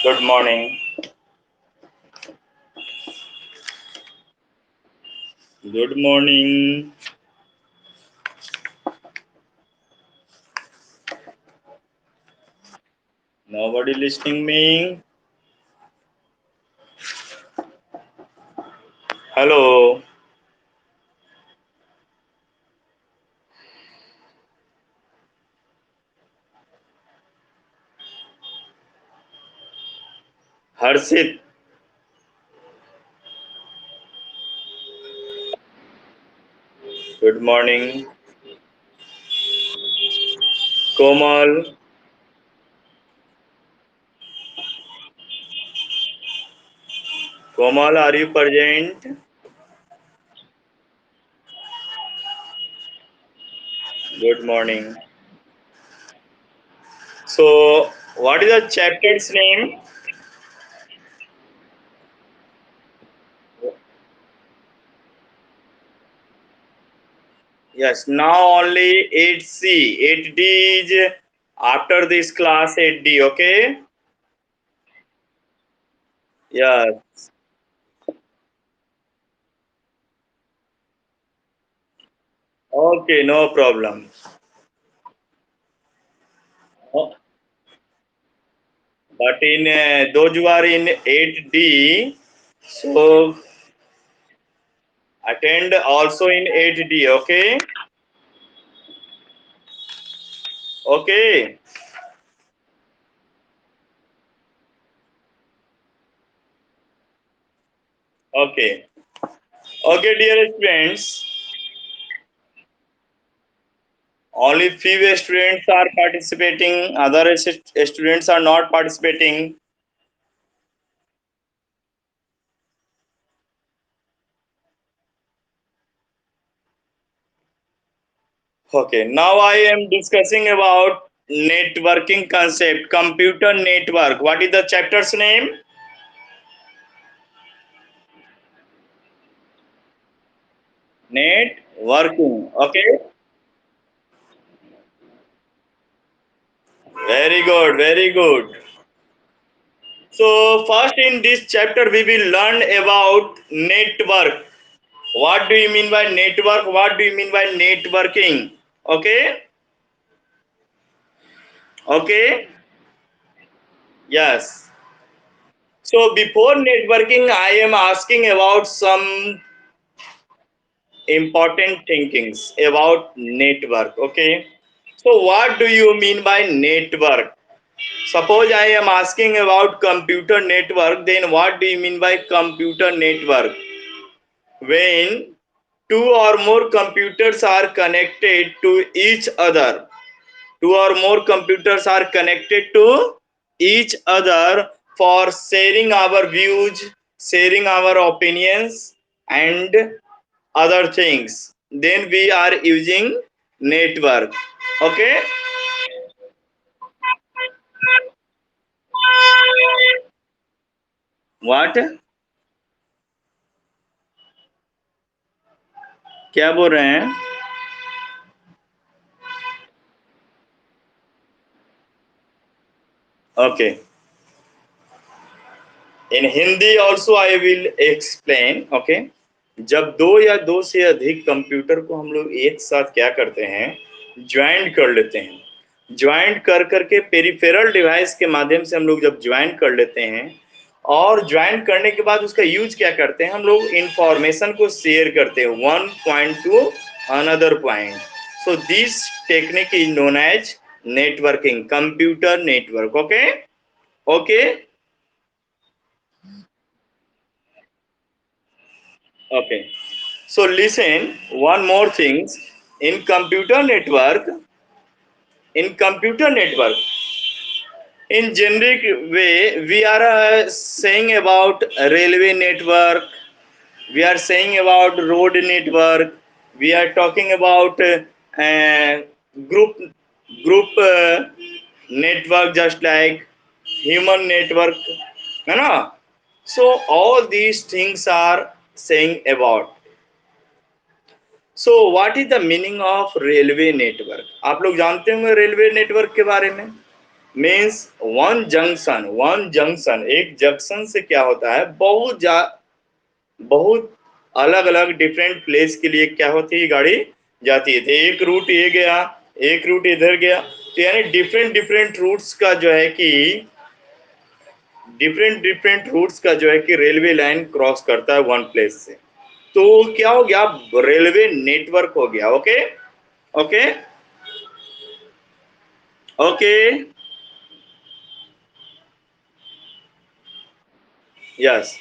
Good morning. Good morning. Nobody listening me? Hello. Harshit. Good morning. Komal. Komal, are you present? Good morning. So, what is the chapter's name? Yes, now only 8C. 8D is after this class 8D, okay? Yes. Okay, no problem. Oh, but in those who are in 8D, so attend also in 8D, okay? Okay, okay, okay, dear friends. Only few students are participating, other students are not participating. Okay, now I am discussing about networking concept, computer network. What is the chapter's name? Networking. Okay, very good, very good. So, first in this chapter, we will learn about network. What do you mean by network? What do you mean by networking? Okay, okay, yes. So, before networking, I am asking about some important thinkings about network. Okay, so what do you mean by network? Suppose I am asking about computer network, then what do you mean by computer network? When two or more computers are connected to each other, two or more computers are connected to each other for sharing our views, sharing our opinions, and other things, then we are using network. Okay, what, क्या बोल रहे हैं? Okay, in Hindi also I will explain. Okay, जब दो या दो से अधिक कंप्यूटर को हम लोग एक साथ क्या करते हैं, ज्वाइंट कर लेते हैं. ज्वाइंट कर करके पेरिफेरल डिवाइस के माध्यम से हम लोग जब ज्वाइंट कर लेते हैं, और ज्वाइंट करने के बाद उसका यूज क्या करते हैं, हम लोग इंफॉर्मेशन को शेयर करते हैं one point to another point. So this technique is known as networking, computer network. Okay, okay, okay. So listen, one more things. In computer network, in computer network, in generic way, we are saying about railway network. We are saying about road network. We are talking about group network, just like human network. You know? So all these things are saying about. So what is the meaning of railway network? आप लोग जानते होंगे railway network के बारे में. Means one junction एक junction से क्या होता है, बहुत अलग अलग डिफरेंट प्लेस के लिए क्या होती है, गाड़ी जाती है। तो एक रूट ये गया, एक रूट इधर गया, तो यानी डिफरेंट डिफरेंट रूट्स का जो है कि डिफरेंट डिफरेंट रूट्स का जो है कि रेलवे लाइन क्रॉस करता है वन प्लेस से। तो क्या हो गया, रेलवे नेटवर्क हो गया। Okay okay okay yes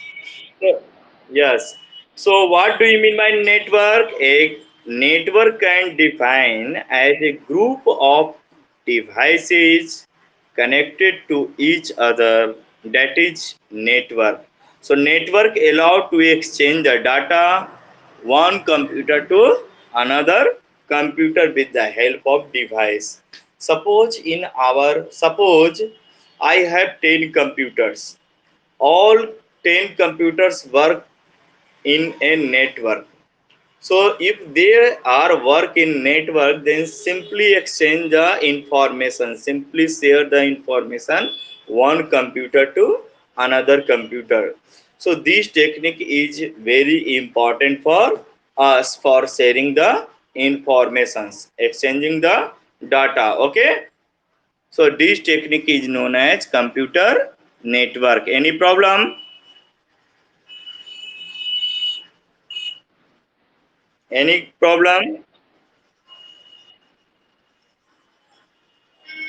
yes. So what do you mean by network? A network can define as a group of devices connected to each other, that is network. So network allow to exchange the data one computer to another computer with the help of device. Suppose I have 10 computers. All 10 computers work in a network. So if they are work in network, then simply exchange the information, simply share the information one computer to another computer. So this technique is very important for us for sharing the informations, exchanging the data. Okay. So this technique is known as computer network. Any problem? Any problem?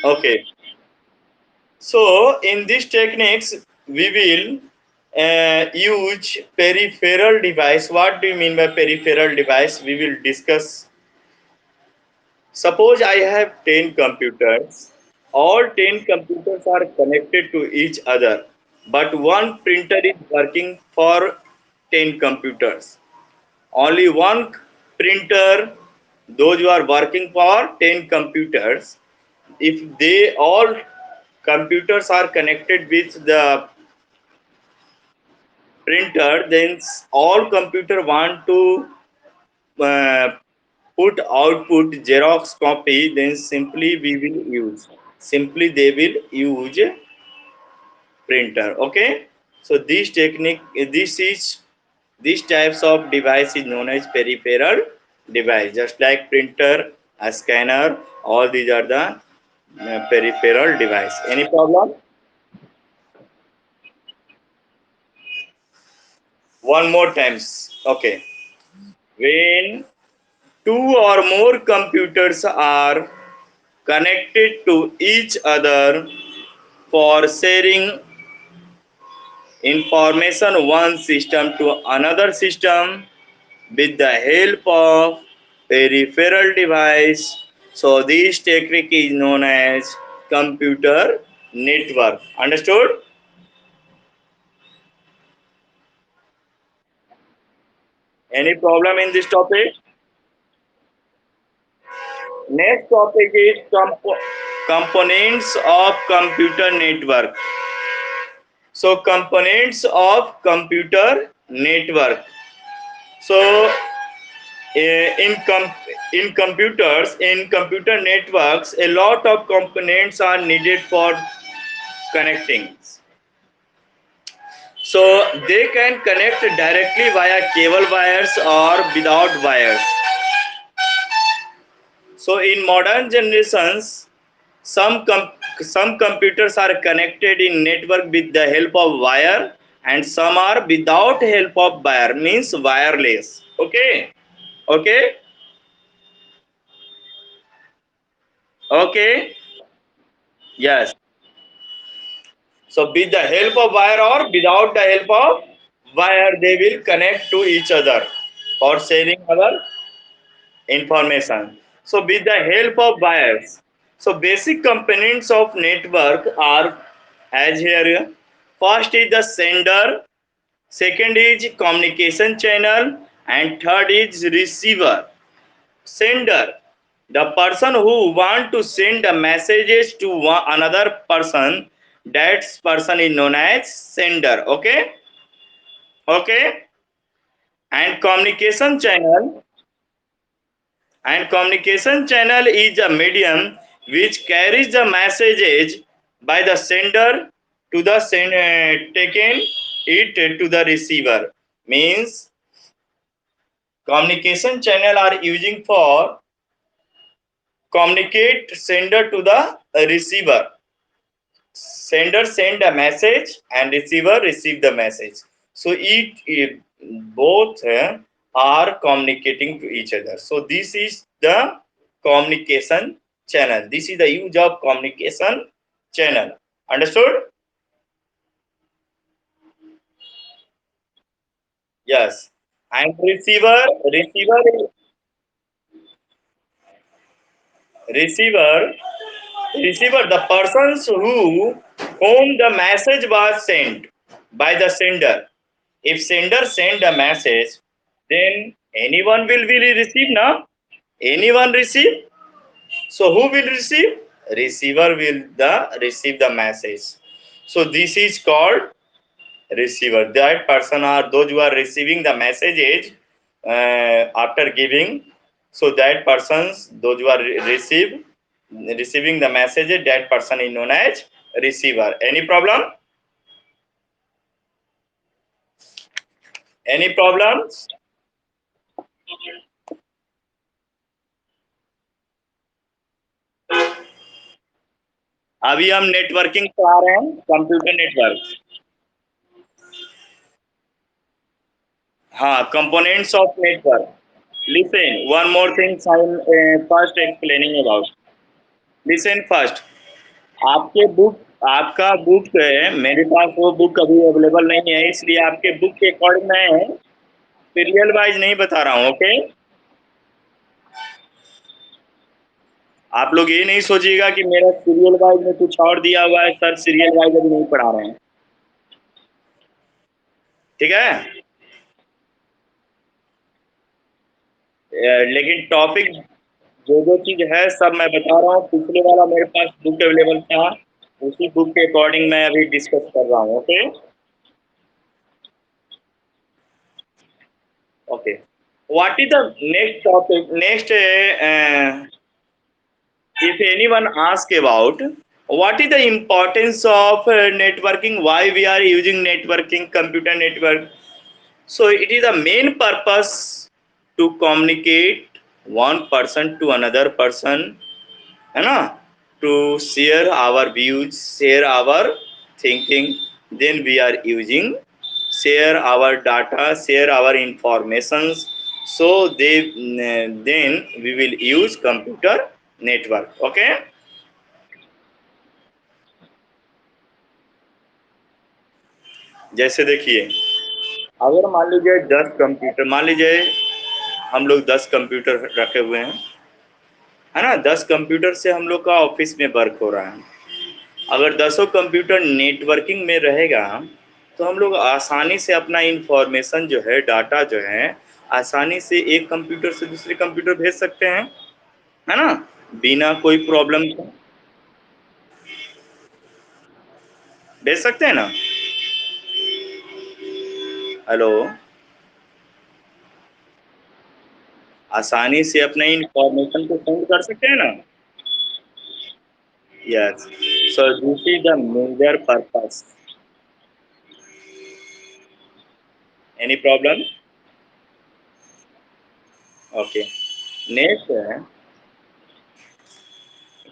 Okay. So in these techniques, we will use peripheral device. What do you mean by peripheral device? We will discuss. Suppose I have 10 computers. All 10 computers are connected to each other, but one printer is working for 10 computers. Only one printer, those who are working for 10 computers, if they all computers are connected with the printer, then all computer want to uh, put output xerox copy, then simply they will use printer. Okay, so this types of device is known as peripheral device, just like printer, a scanner, all these are the peripheral device. Any problem? One more times. Okay. When two or more computers are connected to each other for sharing information one system to another system with the help of peripheral device, so this technique is known as computer network. Understood? Any problem in this topic? Next topic is components of computer network. So components of computer network. So in computers, in computer networks, a lot of components are needed for connecting. So they can connect directly via cable wires or without wires. So in modern generations, some computers are connected in network with the help of wire, and some are without help of wire, means wireless. Okay. Okay. Okay. Yes. So with the help of wire or without the help of wire, they will connect to each other for sharing our information. So with the help of wires, so basic components of network are as here. First is the sender, second is communication channel, and third is receiver. Sender, the person who want to send the messages to another person, that person is known as sender. Okay. Okay. And communication channel is a medium which carries the messages by the sender to the taken it to the receiver. Means communication channel are using for communicate sender to the receiver. Sender send a message and receiver receive the message. So it both are communicating to each other. So this is the communication channel. This is the use of communication channel. Understood? Yes. And receiver, receiver, the persons whom the message was sent by the sender. If sender send a message, then anyone will receive now. Anyone receive. So who will receive? Receiver will the receive the message. So this is called receiver. That person are those who are receiving the messages after giving. So that persons those who are receiving the messages, that person is known as receiver. Any problem? Any problems? अभी हम networking पे आ रहे हैं computer network. हाँ, components of network. Listen, one more thing I'm first explaining about. Listen first. आपके book आपका book है, मेरे पास वो बुक अभी अवेलेबल नहीं है, इसलिए आपके बुक के अकॉर्डिंग मैं सीरियल वाइज नहीं बता रहा हूँ. ओके, आप लोग ये नहीं सोचिएगा कि मेरा सीरियल वाइज में कुछ और दिया हुआ है, सर सीरियल वाइज अभी नहीं पढ़ा रहे हैं. ठीक है. लेकिन टॉपिक जो चीज है सब मैं बता रहा हूँ. पिछले वाला मेरे पास बुक अवेलेबल था, उसी बुक के अकॉर्डिंग मैं अभी डिस्कस कर रहा हूँ. Okay. Okay. What is the next topic? Next, if anyone ask about what is the importance of networking, why we are using networking, computer network. So it is the main purpose to communicate one person to another person, है ना, to share our views, share our thinking. Then we are using, share our data, share our informations. So they then we will use computer network. Okay. जैसे देखिए, अगर मान लीजिए 10 computer, मान लीजिए हम लोग 10 कंप्यूटर रखे हुए हैं, है ना, 10 कंप्यूटर से हम लोग का ऑफिस में वर्क हो रहा है. अगर 10 कंप्यूटर नेटवर्किंग में रहेगा तो हम लोग आसानी से अपना इंफॉर्मेशन जो है, डाटा जो है, आसानी से एक कंप्यूटर से दूसरे कंप्यूटर भेज सकते हैं, है ना, बिना कोई प्रॉब्लम के भेज सकते हैं ना. हेलो. आसानी से अपने इंफॉर्मेशन को सेंड कर सकते हैं ना. Yes. So this is the major purpose. Any problem? Okay. Next है,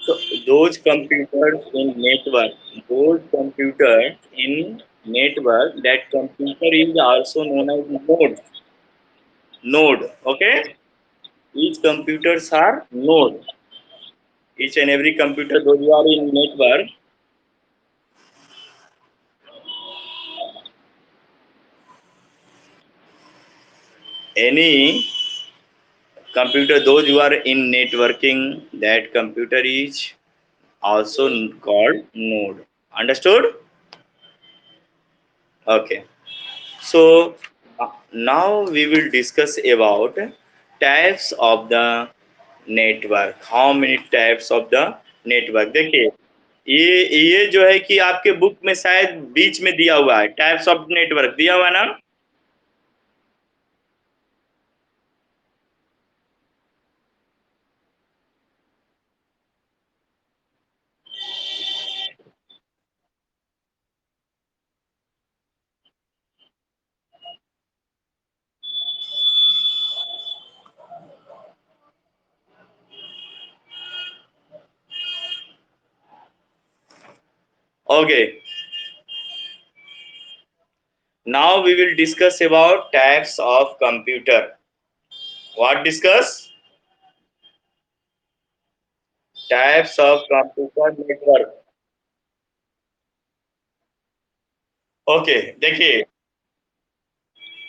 so those computers in network, those computers in network, that computer is also known as node. Node. Okay. Each computers are node. Each and every computer, those who are in network, any computer, those who are in networking, that computer is also called node. Understood? Okay. So now we will discuss about types of the network. How many types of the network. देखिए, ये जो है कि आपके book में शायद बीच में दिया हुआ है, टाइप्स ऑफ नेटवर्क दिया हुआ है ना. Okay, now we will discuss about types of computer. What discuss? Types of computer network. Okay, देखिए,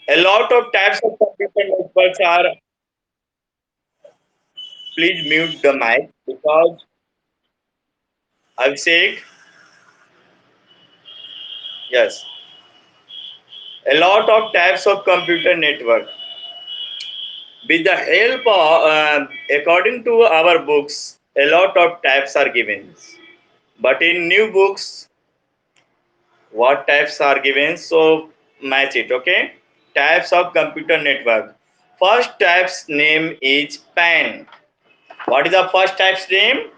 a lot of types of computer networks are. Please mute the mic because Abhishek. Yes, a lot of types of computer network. With the help of, according to our books, a lot of types are given. But in new books, what types are given? So match it. Okay. Types of computer network. First type's name is PAN. What is the first type's name?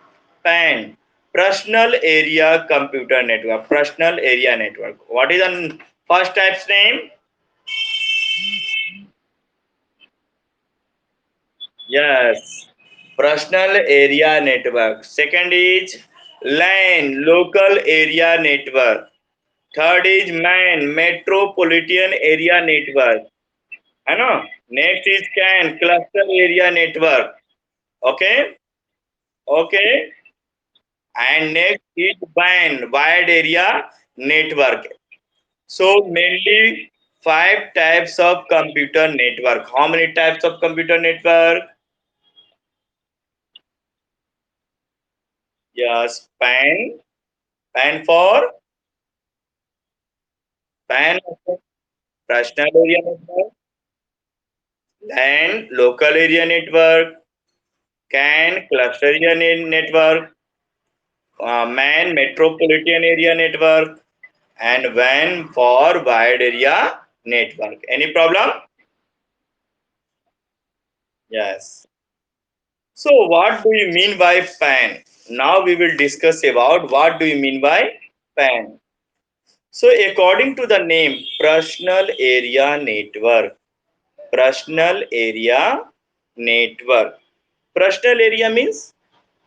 PAN. Personal Area Computer Network. Personal Area Network. What is the first type's name? Yes. Personal Area Network. Second is LAN. Local Area Network. Third is MAN. Metropolitan Area Network. I know. Next is CAN. Cluster Area Network. Okay. Okay. And next is WAN. Wide Area Network. So mainly five types of computer network. How many types of computer network? Yes, PAN for PAN personal area network, LAN local area network, CAN cluster area network, MAN metropolitan area network, and WAN for wide area network. Any problem? Yes. So what do you mean by PAN? Now we will discuss about what do you mean by PAN. So according to the name, personal area network. Personal area network. Personal area means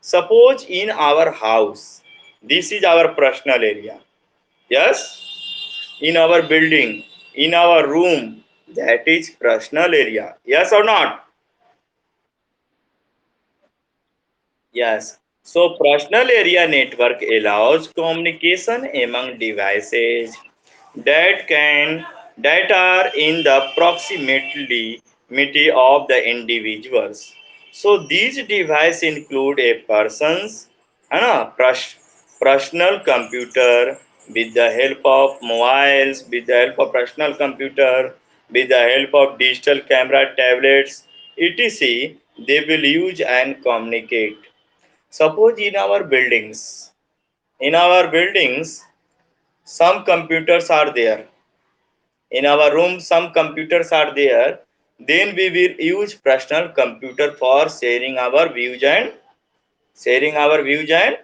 suppose in our house, this is our personal area. Yes, in our building, in our room, that is personal area. Yes or not? Yes. So personal area network allows communication among devices that can that are in the proximity of the individuals. So these devices include a person's personal computer with the help of mobiles, with the help of personal computer, with the help of digital camera, tablets, etc. They will use and communicate. Suppose in our buildings, some computers are there. In our room, some computers are there. Then we will use personal computer for sharing our views and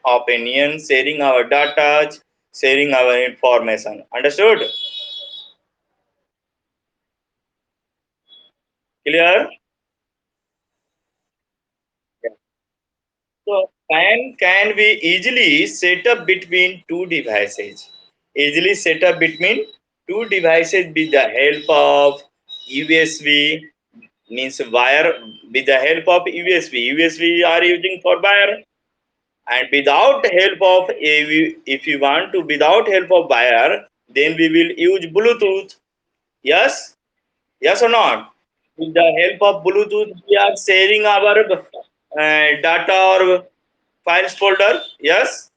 opinions, sharing our data, sharing our information. Understood? Clear? Yeah. So can be easily set up between two devices. Easily set up between two devices with the help of USB, means wire, with the help of USB are using for wire, and without help of if you want to without help of wire, then we will use Bluetooth. Yes, yes or not? With the help of Bluetooth, we are sharing our data or files folder. Yes,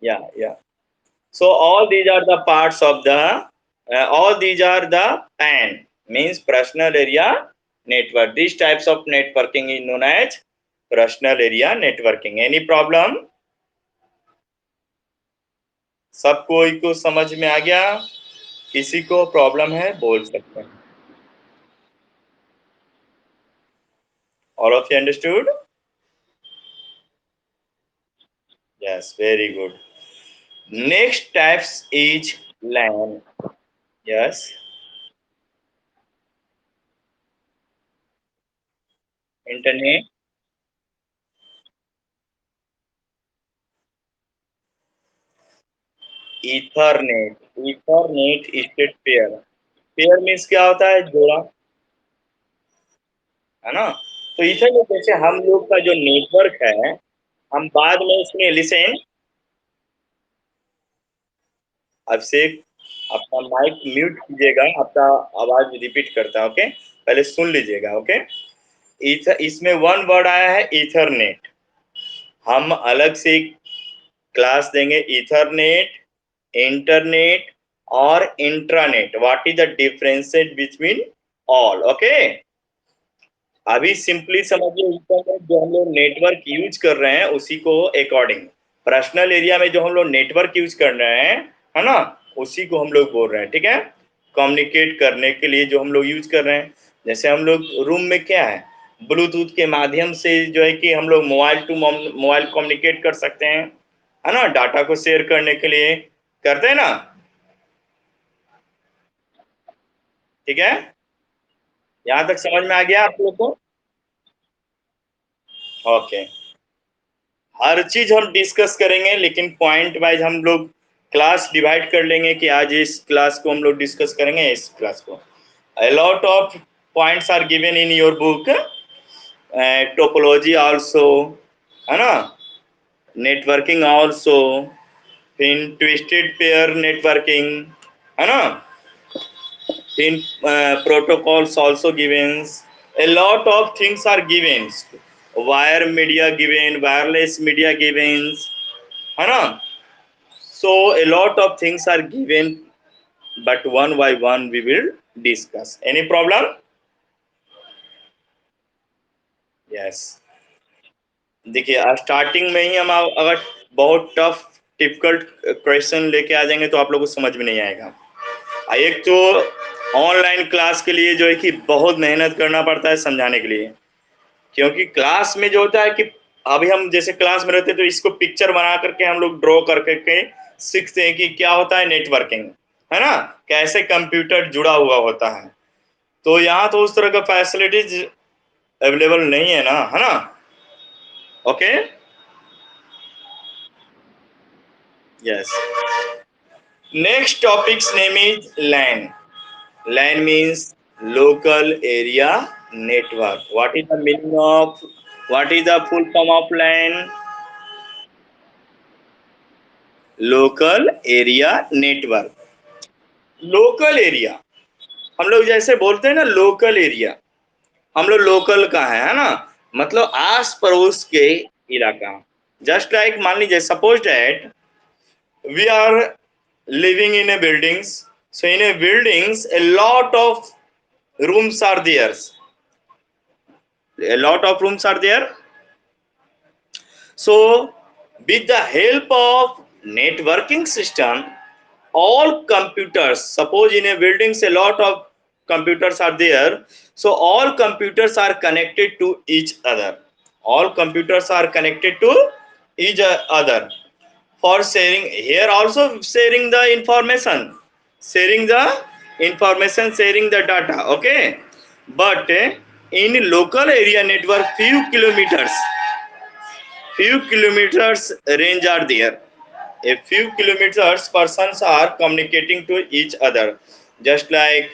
yeah. So all these are the PAN, means personal area network. These types of networking is known as personal area networking. Any problem? सब कोई को समझ में आ गया? किसी को problem है बोल सकते हैं. All of you understood? Yes, very good. Next types is LAN. Yes, internet. Ethernet, Ethernet state pair. Pair means क्या होता है? जोड़ा, है ना? तो इथरनेट जैसे हम लोग का जो नेटवर्क है, हम बाद में इसमें लिसन, अभिषेक अपना माइक म्यूट कीजिएगा, आपका आवाज रिपीट करता है, ओके? पहले सुन लीजिएगा, ओके? इसमें वन वर्ड आया है ईथरनेट। हम अलग से क्लास देंगे ईथरनेट, इंटरनेट और intranet. What is the difference between all? Okay, अभी सिंपली समझिए, इंटरनेट जो हम लोग नेटवर्क यूज कर रहे हैं उसी को अकॉर्डिंग, पर्सनल एरिया में जो हम लोग नेटवर्क यूज कर रहे हैं, है ना, उसी को हम लोग बोल रहे हैं, ठीक है? कम्युनिकेट करने के लिए जो हम लोग यूज कर रहे हैं, जैसे हम लोग रूम में क्या है, ब्लूटूथ के माध्यम से जो है कि हम लोग मोबाइल टू मोबाइल कम्युनिकेट कर सकते हैं, है ना, डाटा को शेयर करने के लिए करते हैं ना, ठीक है? यहाँ तक समझ में आ गया आप लोग को? ओके, हर चीज हम डिस्कस करेंगे, लेकिन पॉइंट वाइज हम लोग क्लास डिवाइड कर लेंगे कि आज इस क्लास को हम लोग डिस्कस करेंगे, इस क्लास को। A lot of points are given in your book, topology also, है ना, नेटवर्किंग also, फिर ट्विस्टेड पेयर नेटवर्किंग, है ना, फिर protocols also given, a lot of things are given, wire media given, wireless media given, है ना, so a lot of things are given, but one by one we will discuss. Any problem? Yes. देखिए, starting में ही हम अगर बहुत tough difficult question लेके आ जाएंगे तो आप लोगों को समझ में नहीं आएगा। एक तो ऑनलाइन क्लास के लिए जो है कि बहुत मेहनत करना पड़ता है समझाने के लिए, क्योंकि क्लास में जो होता है कि अभी हम जैसे क्लास में रहते हैं तो इसको पिक्चर बना करके हम लोग ड्रॉ करके के सीखते हैं कि क्या होता है नेटवर्किंग, है ना, कैसे कंप्यूटर जुड़ा हुआ होता है। तो यहाँ तो उस तरह का फैसिलिटीज अवेलेबल नहीं है ना, है ना? Okay, yes. Next topic's name is LAN. LAN means local area network. What is the meaning of, what is the full form of LAN? Local area network. Local area, हम लोग जैसे बोलते हैं ना लोकल एरिया, हम लोग local का है ना, मतलब आस पड़ोस के इलाका। जस्ट लाइक मान लीजिए suppose that we are living in a buildings, so in a buildings a lot of rooms are there, a lot of rooms are there. So with the help of networking system, all computers, suppose in a buildings a lot of computers are there, so all computers are connected to each other, all computers are connected to each other for sharing, here also sharing the information, sharing the information, sharing the data, okay? But in local area network, few kilometers range are there, a few kilometers persons are communicating to each other, just like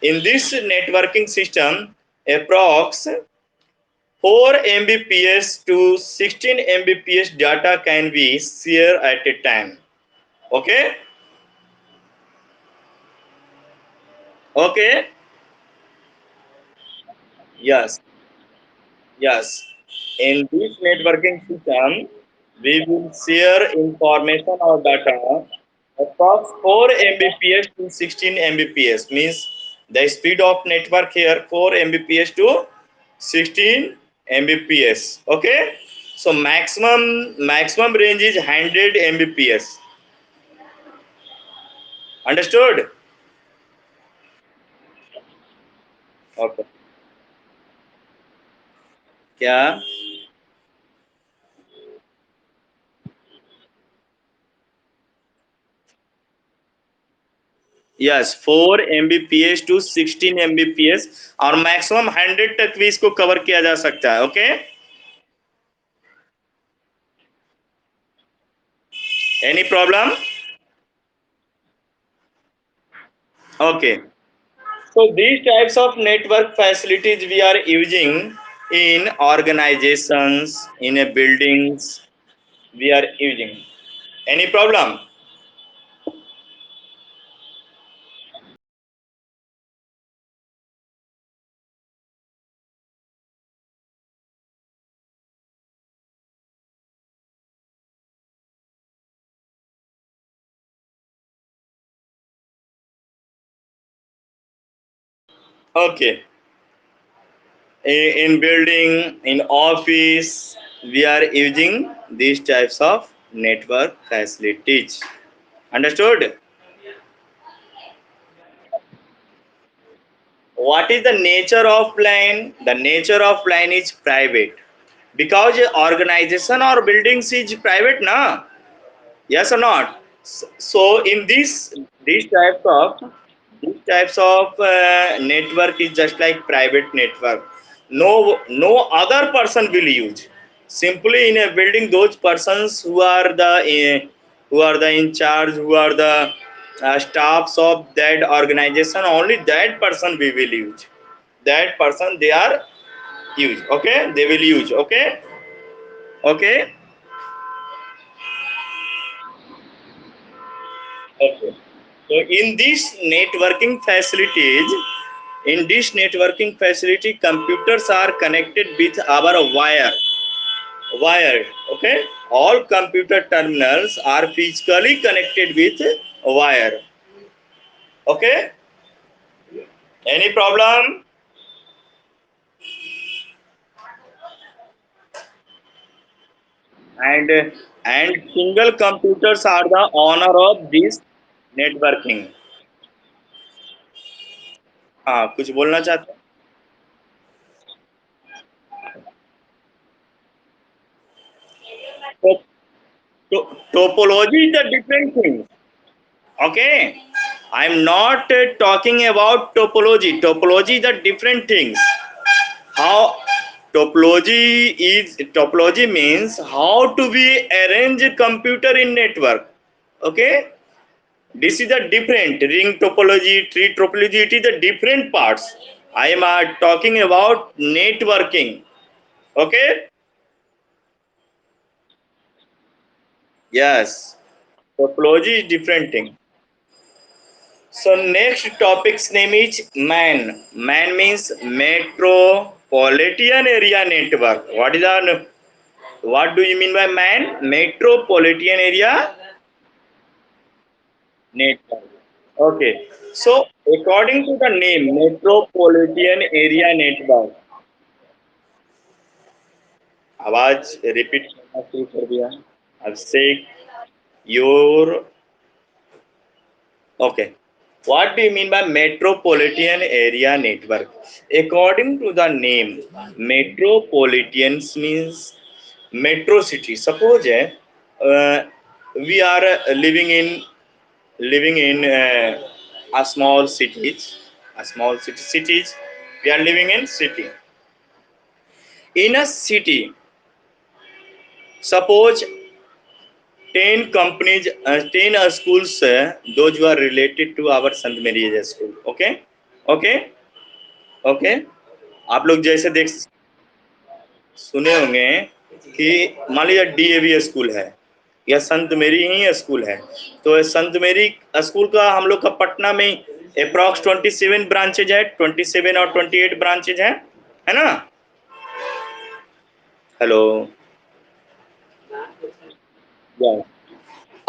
in this networking system approx 4 Mbps to 16 Mbps data can be shared at a time, okay? Okay, yes, yes. In this networking system, we will share information or data across 4 Mbps to 16 Mbps, means the speed of network here 4 Mbps to 16 Mbps. Okay, so maximum range is 100 Mbps. Understood? Okay. क्या? Yes, 4 Mbps to 16 Mbps और maximum 100 तक भी इसको cover किया जा सकता है, okay? Any problem? Okay. So these types of network facilities we are using in organizations, in a buildings, we are using. Any problem? Okay. In building, in office, we are using these types of network facilities. Understood? What is the nature of line? The nature of line is private because organization or buildings is private, na? Yes or not? So in these types of network is just like private network. No other person will use. Simply in a building, those persons who are the in charge, who are the staffs of that organization, only that person we will use. That person they are use. Okay, they will use. Okay, okay. Okay. So in this networking facility, computers are connected with our wire. Okay. All computer terminals are physically connected with wire. Okay. Any problem? And and single computers are the owner of this networking. हाँ कुछ बोलना चाहते हैं? तो, topology is a different thing. Okay, I'm not talking about topology. Topology is the different things. How topology means how to be arrange a computer in network. Okay, this is a different ring topology, tree topology. It is the different parts. I am talking about networking. Okay, yes, topology is different thing. So next topic's name is MAN. MAN means Metropolitan Area Network. What do you mean by MAN? Metropolitan Area Network. Okay. So according to the name Metropolitan Area Network, आवाज repeat करना शुरू कर दिया. अब से your okay. What do you mean by metropolitan area network? According to the name, metropolitans means metro city. Suppose we are living in a small cities. We are living in city. In a city, suppose 10 companies, 10 schools, those who are related to our Sant Mary school. Okay, okay, okay. आप लोग जैसे देख सुने होंगे कि मान लीजिए DAV school है या संत मेरी ही स्कूल है. तो संत मेरी स्कूल का हम लोग का पटना में अप्रॉक्स 27 ब्रांचेज है. 27 और 28 ब्रांचेज है ना? हेलो.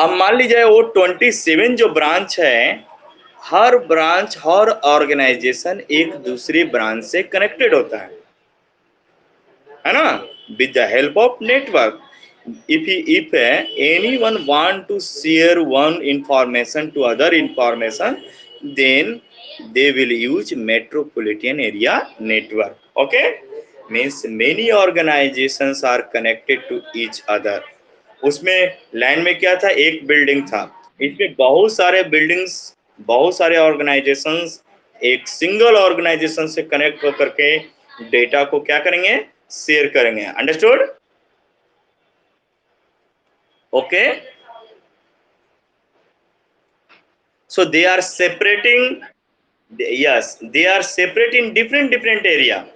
अब मान लीजिए वो 27 जो ब्रांच है, हर ब्रांच हर ऑर्गेनाइजेशन एक दूसरे ब्रांच से कनेक्टेड होता है ना? With the help of network. If anyone want to share one information to other information, then they will use metropolitan area network. Okay, means many organizations are connected to each other. उसमें line में क्या था? एक building था. इसमें बहुत सारे organisations एक सिंगल ऑर्गेनाइजेशन से कनेक्ट होकर के डेटा को क्या करेंगे? शेयर करेंगे. Understood? Okay. So they are separating Yes, they are separate in different area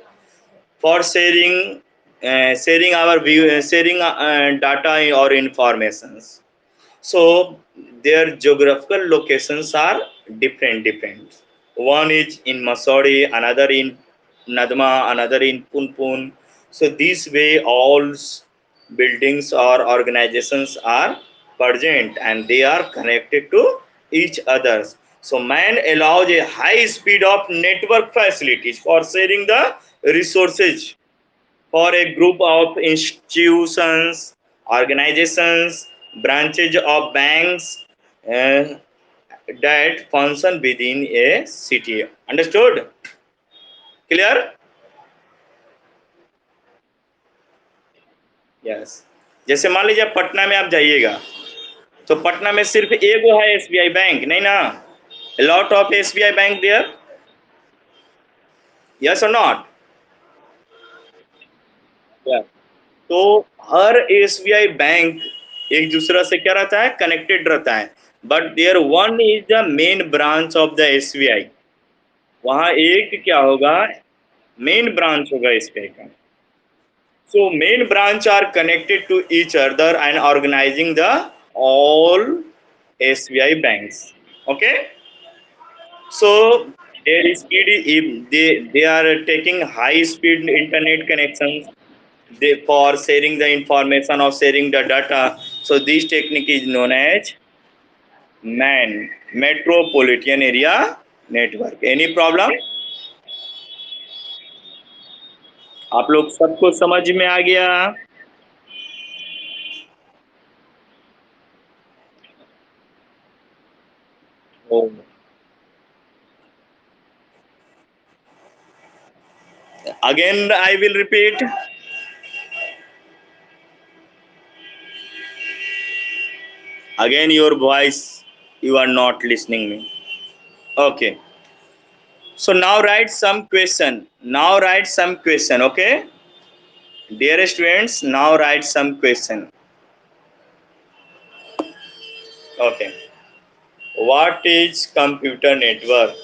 for sharing our view, sharing data or informations. So their geographical locations are different. One is in Masori, another in Nadma, another in Punpun. So this way, all buildings or organizations are present and they are connected to each other. So man allows a high speed of network facilities for sharing the resources for a group of institutions, organizations, branches of banks uh, that function within a city. Understood? Clear? Yes. जैसे मान लीजिए पटना में आप जाइएगा तो पटना में सिर्फ एगो है एसबीआई बैंक नहीं ना, lot of SBI bank there, yes और नॉट? तो हर एसबीआई बैंक एक दूसरा से क्या रहता है, कनेक्टेड रहता है, but there one is the main branch of the SBI. वहाँ एक क्या होगा, मेन ब्रांच होगा एसबीआई का। So main branch are connected to each other and organising the all SBI banks. Okay, so their speed, if they are taking high speed internet connections, they for sharing the information or sharing the data. So this technique is known as MAN, Metropolitan Area Network. Any problem? आप लोग सबको समझ में आ गया? Oh. Again, I will repeat. Again, your voice, you are not listening me. Okay. So now write some question. Now write some question. Okay. Dear students, now write some question. Okay. What is computer network?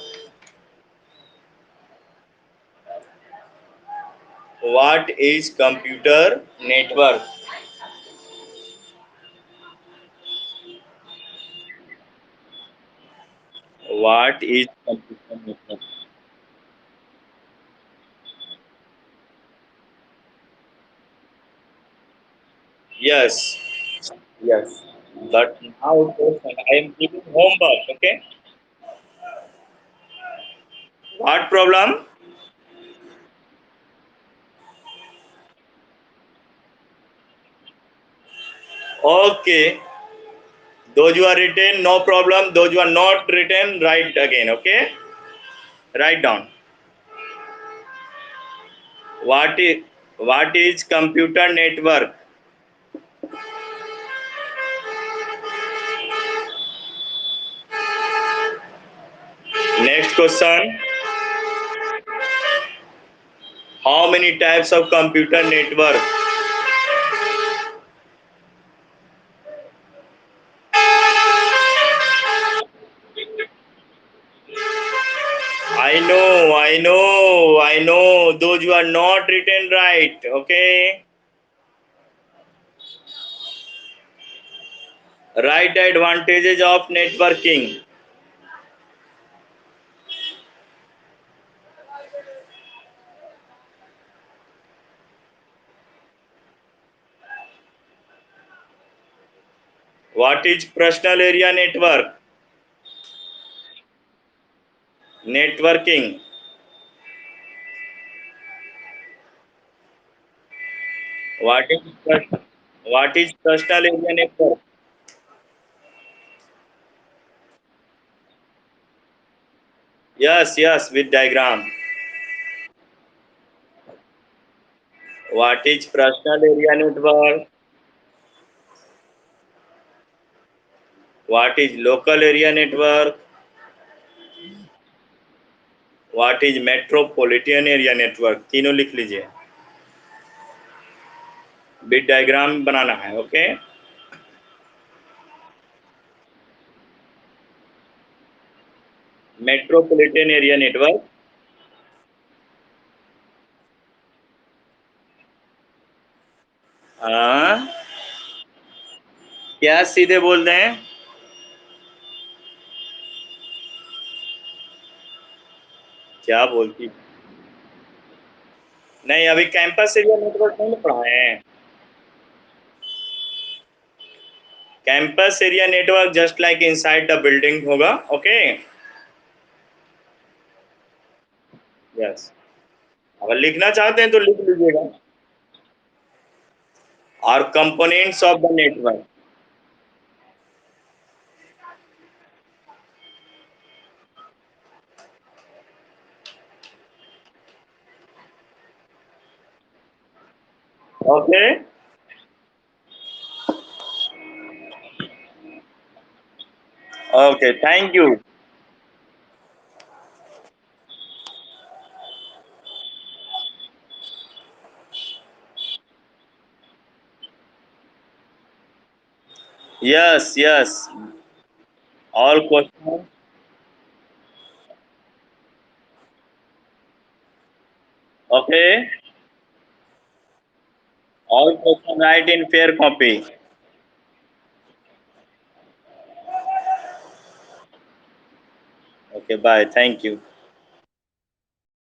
What is computer network? What is computer network? Yes. Yes. But now question, I am giving homework. Okay. What problem? Okay. Those who are written, no problem. Those who are not written, write again. Okay. Write down. What is computer network? Next question. How many types of computer network? I know. Those who are not written right. Okay. Write the advantages of networking. What is personal area network? Networking. What is what is personal area network? Yes, yes, with diagram. What is personal area network? What is local area network? What is metropolitan area network? तीनों लिख लीजिए, bit diagram बनाना है। Okay. Metropolitan area network. हाँ, क्या सीधे बोल रहे हैं? क्या बोलती? नहीं, अभी कैंपस एरिया नेटवर्क नहीं पढ़ाए हैं। Campus area network just like inside the building होगा। ओके। यस। अगर लिखना चाहते हैं तो लिख लीजिएगा। और components of the network. Okay. Okay, thank you. Yes yes. All question. Okay. All question right in fair copy. Okay, bye, thank you.